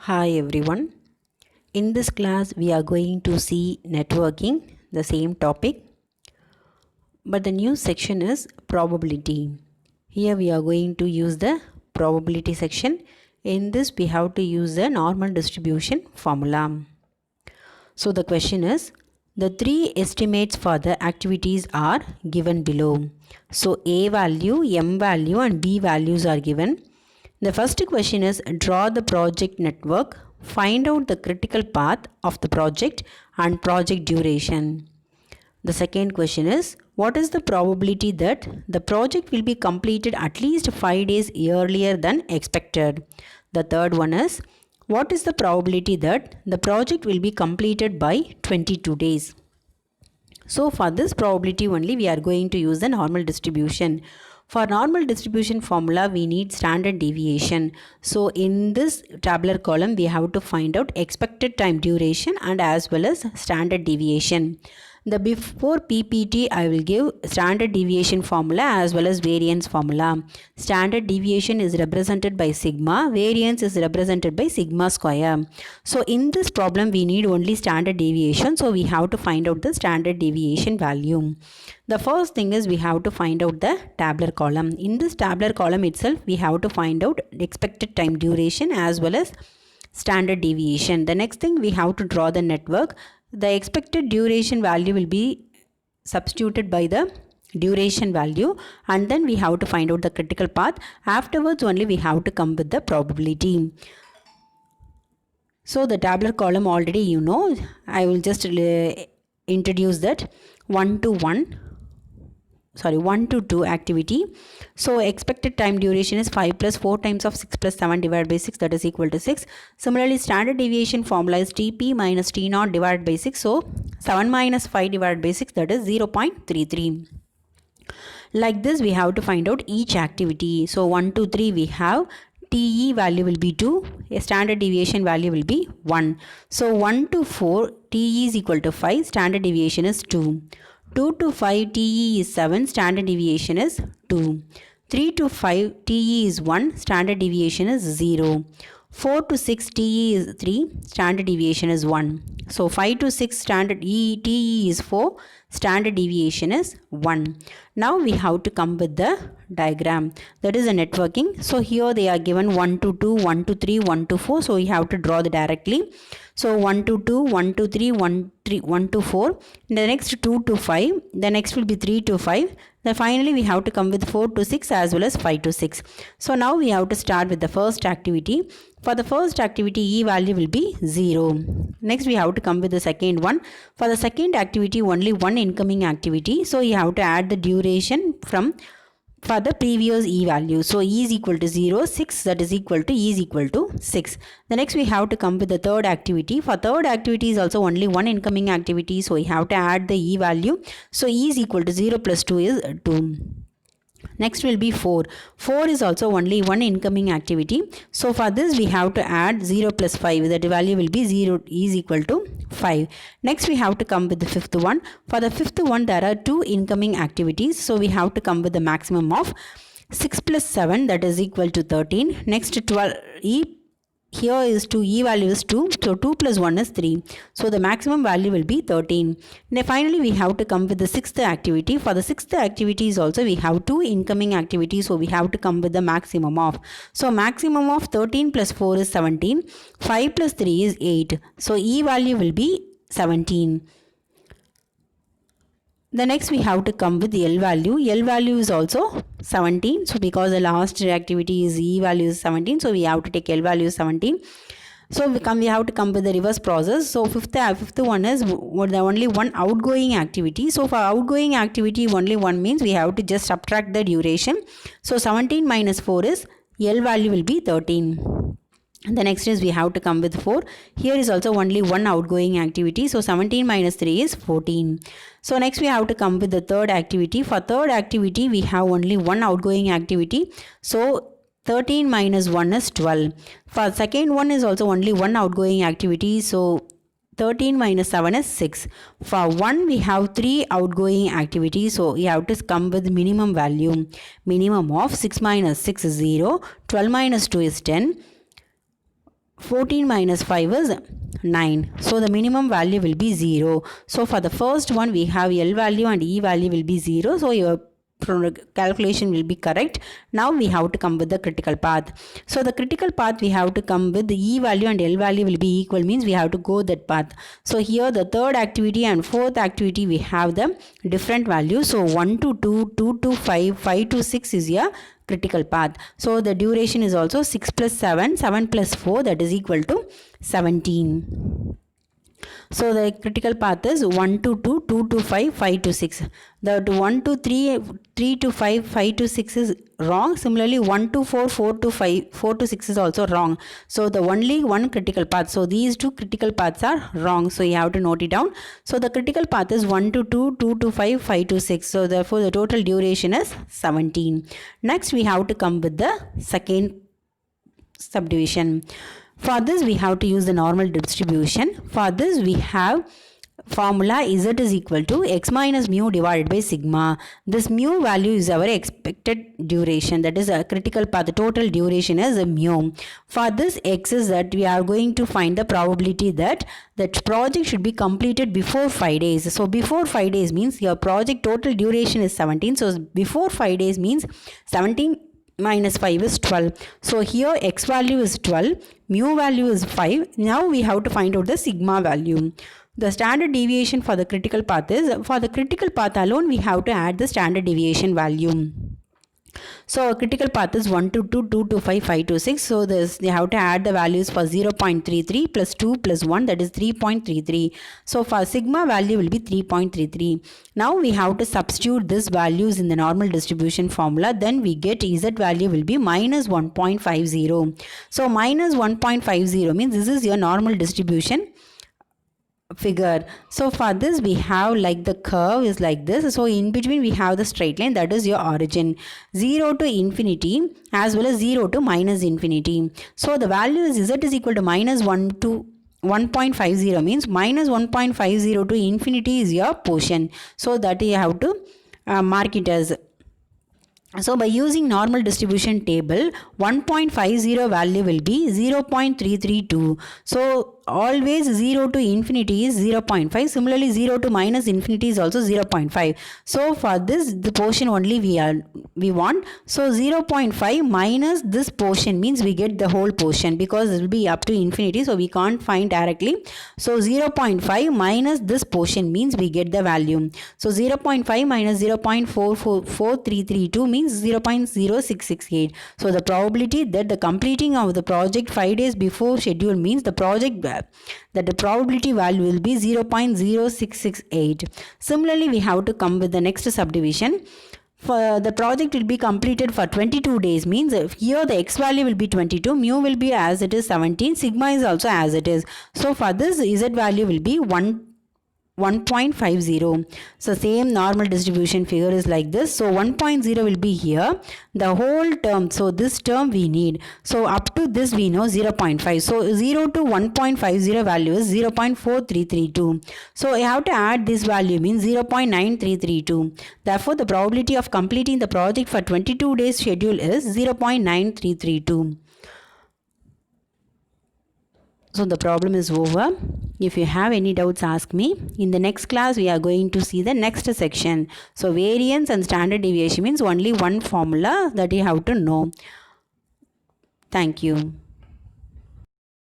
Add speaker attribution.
Speaker 1: Hi everyone. In this class we are going to see networking, the same topic, but the new section is probability. Here we are going to use the probability section. In this we have to use the normal distribution formula. So the question is, the three estimates for the activities are given below. So A value, M value and B values are given. The first question is, draw the project network, find out the critical path of the project and project duration. The second question is, what is the probability that the project will be completed at least 5 days earlier than expected? The third one is, what is the probability that the project will be completed by 22 days? So for this probability only we are going to use the normal distribution. For normal distribution formula we need standard deviation. So in this tabular column we have to find out expected time duration and as well as standard deviation. The before PPT I will give standard deviation formula as well as variance formula. Standard deviation is represented by sigma, variance is represented by sigma square. So in this problem we need only standard deviation, so we have to find out the standard deviation value. The first thing is we have to find out the tabular column. In this tabular column itself we have to find out expected time duration as well as standard deviation. The next thing we have to draw the network. The expected duration value will be substituted by the duration value and then we have to find out the critical path. Afterwards only we have to come with the probability. So the tabular column already you know. I will just introduce that 1 to 2 activity. So expected time duration is 5 plus 4 times of 6 plus 7 divided by 6, that is equal to 6. Similarly, standard deviation formula is TP minus T0 divided by 6. So 7 minus 5 divided by 6, that is 0.33. Like this we have to find out each activity. So 1 to 3 we have TE value will be 2, a standard deviation value will be 1. So 1 to 4 TE is equal to 5, standard deviation is 2. 2 to 5 TE is 7, standard deviation is 2. 3 to 5 TE is 1, standard deviation is 0. 4 to 6 TE is 3, standard deviation is 1. So 5 to 6 standard TE is 4, standard deviation is 1. Now we have to come with the diagram, that is a networking. So here they are given 1 to 2, 1 to 3, 1 to 4. So we have to draw the directly. So 1 to 2, 1 to 3, 1 to 4. The next 2 to 5. The next will be 3 to 5. Then finally we have to come with 4 to 6 as well as 5 to 6. So now we have to start with the first activity. For the first activity E value will be 0. Next we have to come with the second one. For the second activity only one incoming activity. So you have to add the duration from for the previous E value. So E is equal to 0, 6, that is equal to E is equal to 6. The next we have to come with the third activity. For third activity is also only one incoming activity. So we have to add the E value. So E is equal to 0 plus 2 is 2. Next will be 4. 4 is also only one incoming activity. So for this we have to add 0 plus 5. That value will be 0 is equal to 5. Next we have to come with the fifth one. For the fifth one there are two incoming activities. So we have to come with the maximum of 6 plus 7, that is equal to 13. Next 12 E. Here is 2, E value is 2, so 2 plus 1 is 3. So the maximum value will be 13. Then finally we have to come with the sixth activity. For the sixth activity is also we have two incoming activities, so we have to come with the maximum of. So maximum of 13 plus 4 is 17, 5 plus 3 is 8. So E value will be 17. The next we have to come with the L value. L value is also 17. So because the last activity is E value is 17. So we have to take L value 17. So we have to come with the reverse process. So fifth one is only one outgoing activity. So for outgoing activity only one means we have to just subtract the duration. So 17 minus 4 is L value will be 13. The next is we have to come with 4. Here is also only one outgoing activity. So 17 minus 3 is 14. So next we have to come with the third activity. For third activity we have only one outgoing activity. So 13 minus 1 is 12. For second one is also only one outgoing activity. So 13 minus 7 is 6. For 1 we have 3 outgoing activities. So we have to come with minimum value. Minimum of 6 minus 6 is 0. 12 minus 2 is 10. 14 minus 5 is 9. So the minimum value will be 0. So for the first one we have L value and E value will be 0. So your calculation will be correct. Now we have to come with the critical path. So the critical path we have to come with the E value and L value will be equal, means we have to go that path. So here the third activity and fourth activity we have the different values. So 1 to 2, 2 to 5, 5 to 6 is your critical path. So the duration is also 6 plus 7, 7 plus 4, that is equal to 17. So the critical path is 1 to 2, 2 to 5, 5 to 6. The 1 to 3, 3 to 5, 5 to 6 is wrong. Similarly 1 to 4, 4 to 5, 4 to 6 is also wrong. So the only one critical path. So these two critical paths are wrong. So you have to note it down. So the critical path is 1 to 2, 2 to 5, 5 to 6. So therefore the total duration is 17. Next we have to come with the second subdivision. For this we have to use the normal distribution. For this we have formula Z is equal to x minus mu divided by sigma. This mu value is our expected duration, that is a critical path. The total duration is a mu. For this x is that we are going to find the probability that that project should be completed before 5 days. So before 5 days means your project total duration is 17. So before 5 days means 17 minus 5 is 12. So here x value is 12, mu value is 5. Now we have to find out the sigma value. The standard deviation for the critical path is, for the critical path alone we have to add the standard deviation value. So critical path is 1 to 2, 2 to 5, 5 to 6. So this they have to add the values for 0.33 plus 2 plus 1, that is 3.33. So for sigma value will be 3.33. Now we have to substitute these values in the normal distribution formula. Then we get Z value will be minus 1.50. So minus 1.50 means this is your normal distribution figure. So for this we have like the curve is like this. So in between we have the straight line, that is your origin, 0 to infinity as well as 0 to minus infinity. So the value is Z is equal to minus 1 to 1.50 means minus 1.50 to infinity is your portion. So that you have to mark it as. So by using normal distribution table, 1.50 value will be 0.332. So always 0 to infinity is 0.5. Similarly 0 to minus infinity is also 0.5. So for this the portion only we want. So 0.5 minus this portion means we get the whole portion, because it will be up to infinity, so we can't find directly. So 0.5 minus this portion means we get the value. So 0.5 minus 0.4332 means 0.0668. So the probability that the completing of the project 5 days before schedule means the project that the probability value will be 0.0668. Similarly we have to come with the next subdivision. For the project will be completed for 22 days means here the x value will be 22, mu will be as it is 17, sigma is also as it is. So for this Z value will be 1.50. So same normal distribution figure is like this. So 1.0 will be here, the whole term. So this term we need. So up to this we know 0.5. So 0 to 1.50 value is 0.4332. So I have to add this value means 0.9332. Therefore the probability of completing the project for 22 days schedule is 0.9332. So the problem is over. If you have any doubts, ask me. In the next class, we are going to see the next section. So variance and standard deviation means only one formula that you have to know. Thank you.